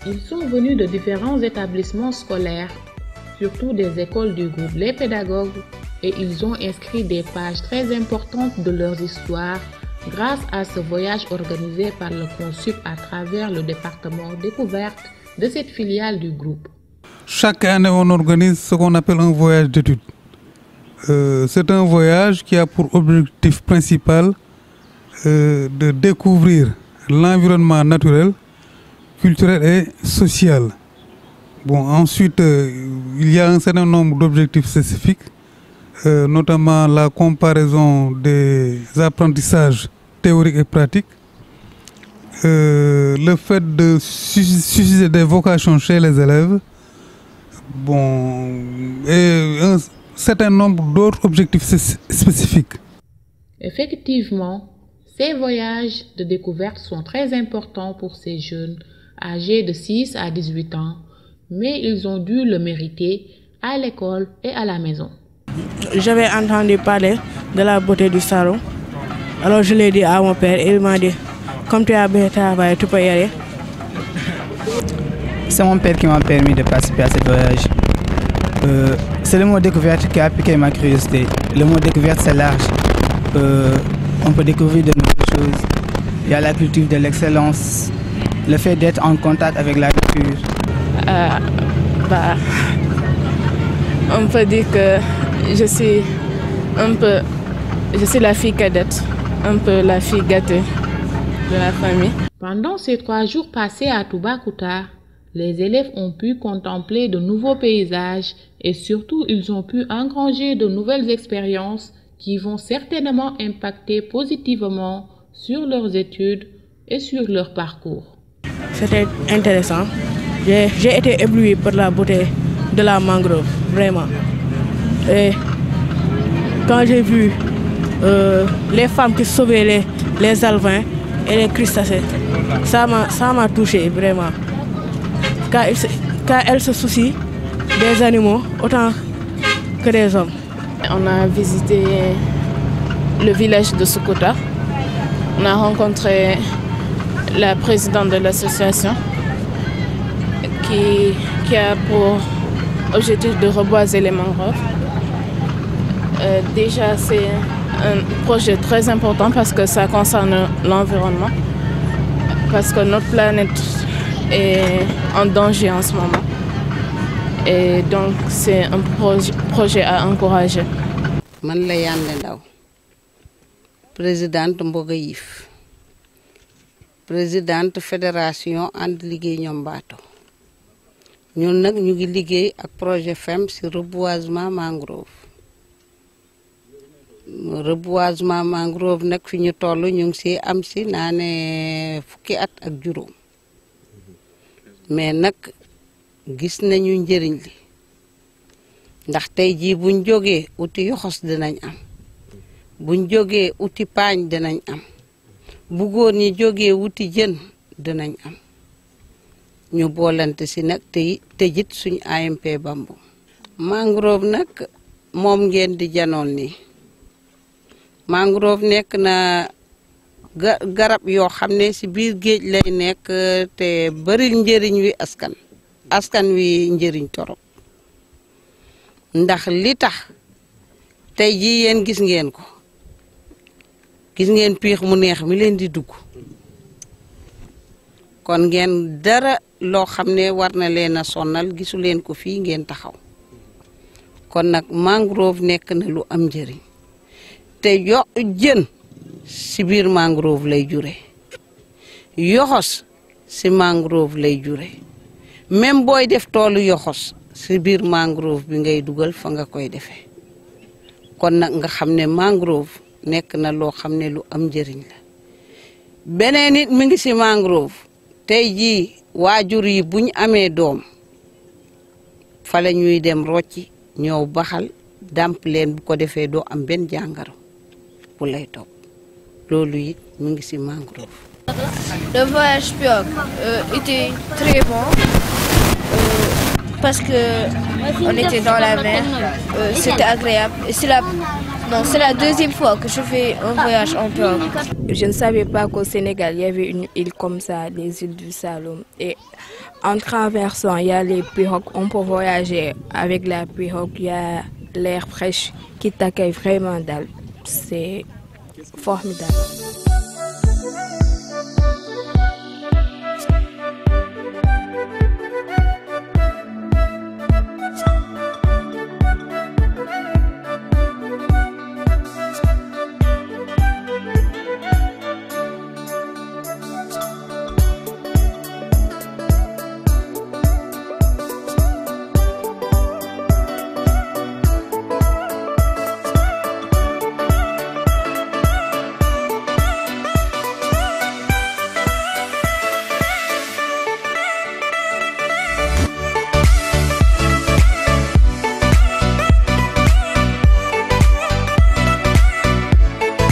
Ils sont venus de différents établissements scolaires, surtout des écoles du groupe Les Pédagogues, et ils ont inscrit des pages très importantes de leurs histoires grâce à ce voyage organisé par le Consup à travers le département découverte de cette filiale du groupe. Chaque année, on organise ce qu'on appelle un voyage d'études. C'est un voyage qui a pour objectif principal de découvrir l'environnement naturel, culturel et social. Bon, ensuite, il y a un certain nombre d'objectifs spécifiques, notamment la comparaison des apprentissages théoriques et pratiques, le fait de susciter des vocations chez les élèves, bon, et un certain nombre d'autres objectifs spécifiques. Effectivement, ces voyages de découverte sont très importants pour ces jeunes âgés de 6 à 18 ans, mais ils ont dû le mériter à l'école et à la maison. J'avais entendu parler de la beauté du salon, alors je l'ai dit à mon père et il m'a dit, comme tu as bien travaillé, tu peux y aller. C'est mon père qui m'a permis de participer à ce voyage. C'est le mot découverte qui a piqué ma curiosité. Le mot découverte, c'est large. On peut découvrir de nouvelles choses. Il y a la culture de l'excellence, le fait d'être en contact avec la nature. On peut dire que je suis la fille cadette, un peu la fille gâtée de la famille. Pendant ces 3 jours passés à Toubacouta, les élèves ont pu contempler de nouveaux paysages et surtout ils ont pu engranger de nouvelles expériences qui vont certainement impacter positivement sur leurs études et sur leur parcours. C'était intéressant. J'ai été ébloui par la beauté de la mangrove, vraiment. Et quand j'ai vu les femmes qui sauvaient les alevins et les crustacés, ça m'a touché vraiment. Car elles se soucient des animaux autant que des hommes. On a visité le village de Soukouta. On a rencontré la présidente de l'association qui a pour objectif de reboiser les mangroves. Déjà, c'est un projet très important parce que ça concerne l'environnement, parce que notre planète est en danger en ce moment. Et donc, c'est un projet à encourager. Je suis Yande Ndaw, présidente Mbogaïf, présidente de la fédération And Liggéey Ñombaato. Nous avons liggéey ak projet FEM sur reboisement mangrove. Reboisement mangrove nak fi ñu tollu ñu ngi ci am ci naane fukki at ak juroom. Mais nak gis nañu njëriñ li ndax tey jii buñ jógee uti yoxos dinañ am buñ jógee uti paañ dinañ am bu góor ñi jógee wuti jën dinañ am ñu boolante si nag tëjit suñ AMP Bambou. Mangrove nag moom ngeen di janoon ni mangrove nekk na garab yoo xam ne si biir géej lay nekk te bari njëriñ wi askan wi njëriñ torop ndax li tax tey jii yéen gis ngeen ko gis ngeen piix mu neex mi leen di dugg kon ngeen dara loo xam ne war na leen a sonnal gisu leen ko fii ngeen taxaw kon nag mangrove nekk na lu am njëriñ te jën si biir mangrove lay jure yoxos si mangrove lay jure même booy def toolu yoxos si biir mangrove bi ngay dugal fa nga koy defee kon nag nga xam ne mangrove nekk na loo xam ne lu am njëriñ la beneen nit mi ngi si mangrove tey jii waajur yi buñ amee doom fa la ñuy dem rocci ñëw baxal damp leen bu ko defee doo am benn jàngaro bu lay topp loolu it mi ngi si mangrove. Le voyage Piok était très bon parce que on était dans la mer, c'était agréable. C'est la deuxième fois que je fais un voyage en pirogue. Je ne savais pas qu'au Sénégal il y avait une île comme ça, les îles du Saloum. Et en traversant, il y a les pirogues. On peut voyager avec la pirogue. Il y a l'air fraîche qui t'accueille vraiment. C'est formidable.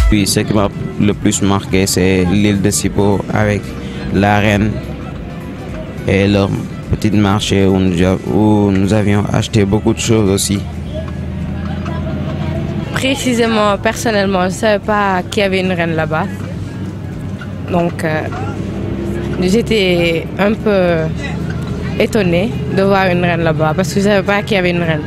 Puis ce qui m'a le plus marqué, c'est l'île de Sipo avec la reine et leur petit marché où nous avions acheté beaucoup de choses aussi. Précisément, personnellement, je ne savais pas qu'il y avait une reine là-bas. Donc, j'étais un peu étonnée de voir une reine là-bas parce que je ne savais pas qu'il y avait une reine.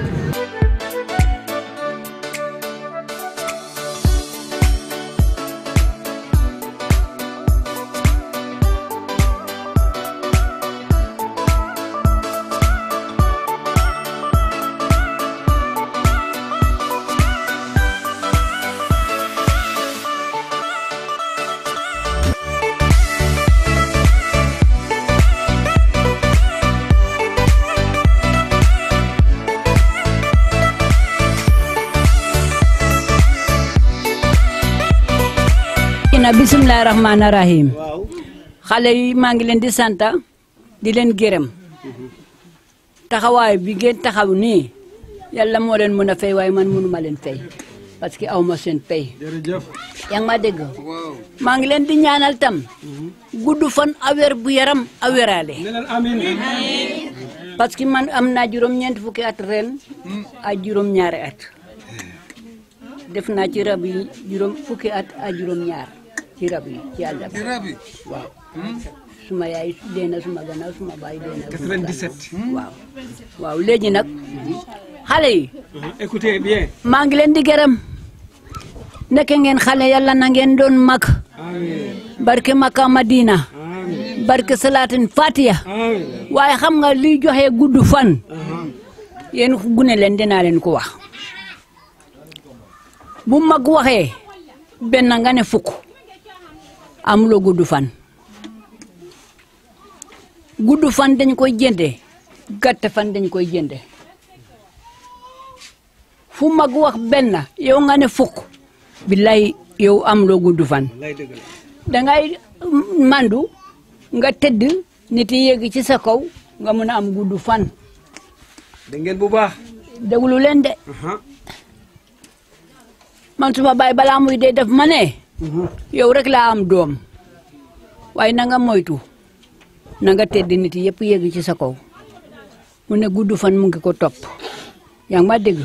bismillahir rahmanir rahim xale yi maa ngi leen di santa di leen gërëm taxawaay bi ngeen taxaw nii yàlla moo leen mën a fay waaye man mënuma leen fay parce que aw ma seen pay yaa ngi ma dégg maa ngi leen di ñaanal tam gudd fan awer bu yaram aweraale parce que man am naa juróom-ñeent fukki at ren ak juróom-ñaari at def naa ci rab yi fukki at ak juróom-ñaar ci rab yi ci yàlla waaw suma yaay dee na suma gannaaw suma baay dee na 97 waaw léegi nag xale yi écoutez bien maa ngi leen di gërëm nekk ngeen xale yàlla na ngeen doon mag barke Makka Madina barke Salatin Fatiha waaye xam nga liy joxe gudd fan yéen gune leen dinaa leen ko wax bu mag waxee benn nga ne fukk amuloo gudd fan dañ koy jënde gàtt fan dañ koy jënde fu mag wax benn yow nga ne fukk billaay yow amuloo gudd fan dangay mandu nga tëdd nit yi yegg ci sa kaw nga mën a am gudd fan da ngeen bu baax déglu leen de man suma baay balaa muy dee def ma ne yow rek laa am doom waaye na nga moytu na nga tedd nit yëpp yegg ci sa kaw mu ne gudd fan mu ngi ko topp yaa ngi ma dégg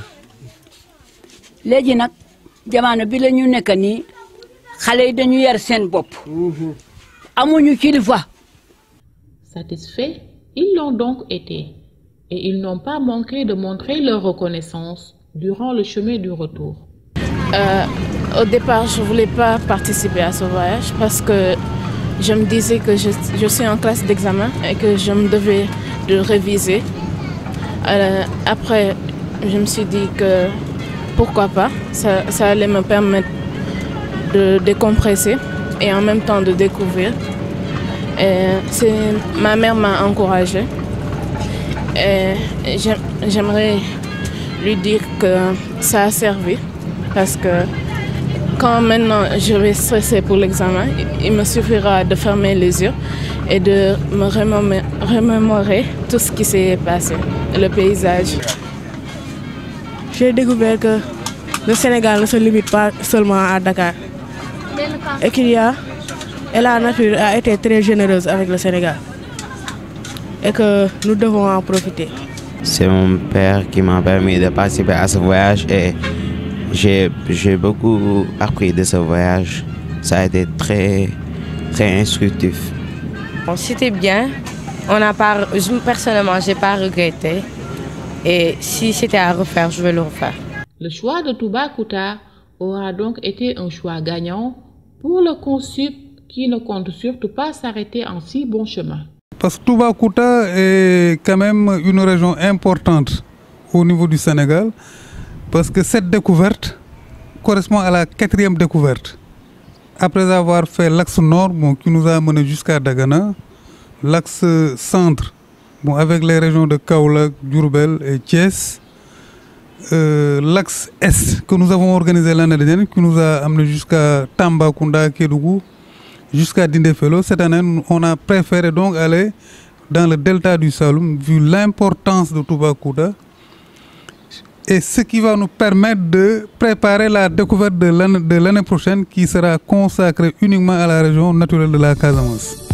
léegi nag jamono bi la ñu nekk nii xale yi dañu yar seen bopp amuñu kilifa. Satisfaits, ils l'ont donc été et ils n'ont pas manqué de montrer leur reconnaissance durant le chemin du retour. Au départ, je ne voulais pas participer à ce voyage parce que je me disais que je suis en classe d'examen et que je me devais de réviser. Après, je me suis dit que pourquoi pas, ça allait me permettre de décompresser et en même temps de découvrir. Ma mère m'a encouragée et j'aimerais lui dire que ça a servi. Parce que quand maintenant je vais stresser pour l'examen, il me suffira de fermer les yeux et de me remémorer tout ce qui s'est passé, le paysage. J'ai découvert que le Sénégal ne se limite pas seulement à Dakar. Et la nature a été très généreuse avec le Sénégal. Et que nous devons en profiter. C'est mon père qui m'a permis de participer à ce voyage et j'ai beaucoup appris de ce voyage. Ça a été très instructif. Bon, c'était bien Personnellement, j'ai pas regretté. Et si c'était à refaire, je vais le refaire. Le choix de Toubacouta aura donc été un choix gagnant pour le CONSUP qui ne compte surtout pas s'arrêter en si bon chemin. Parce que Toubacouta est quand même une région importante au niveau du Sénégal, parce que cette découverte correspond à la 4e découverte. Après avoir fait l'axe nord qui nous a mené jusqu'à Dagana, l'axe centre avec les régions de Kaolack, Diourbel et Thiès, l'axe est que nous avons organisé l'année dernière, qui nous a amené jusqu'à Tambacounda, Kédougou, jusqu'à Dindéfelo. Cette année, on a préféré donc aller dans le delta du Saloum, vu l'importance de Toubacouta, et ce qui va nous permettre de préparer la découverte de l'année prochaine, qui sera consacrée uniquement à la région naturelle de la Casamance.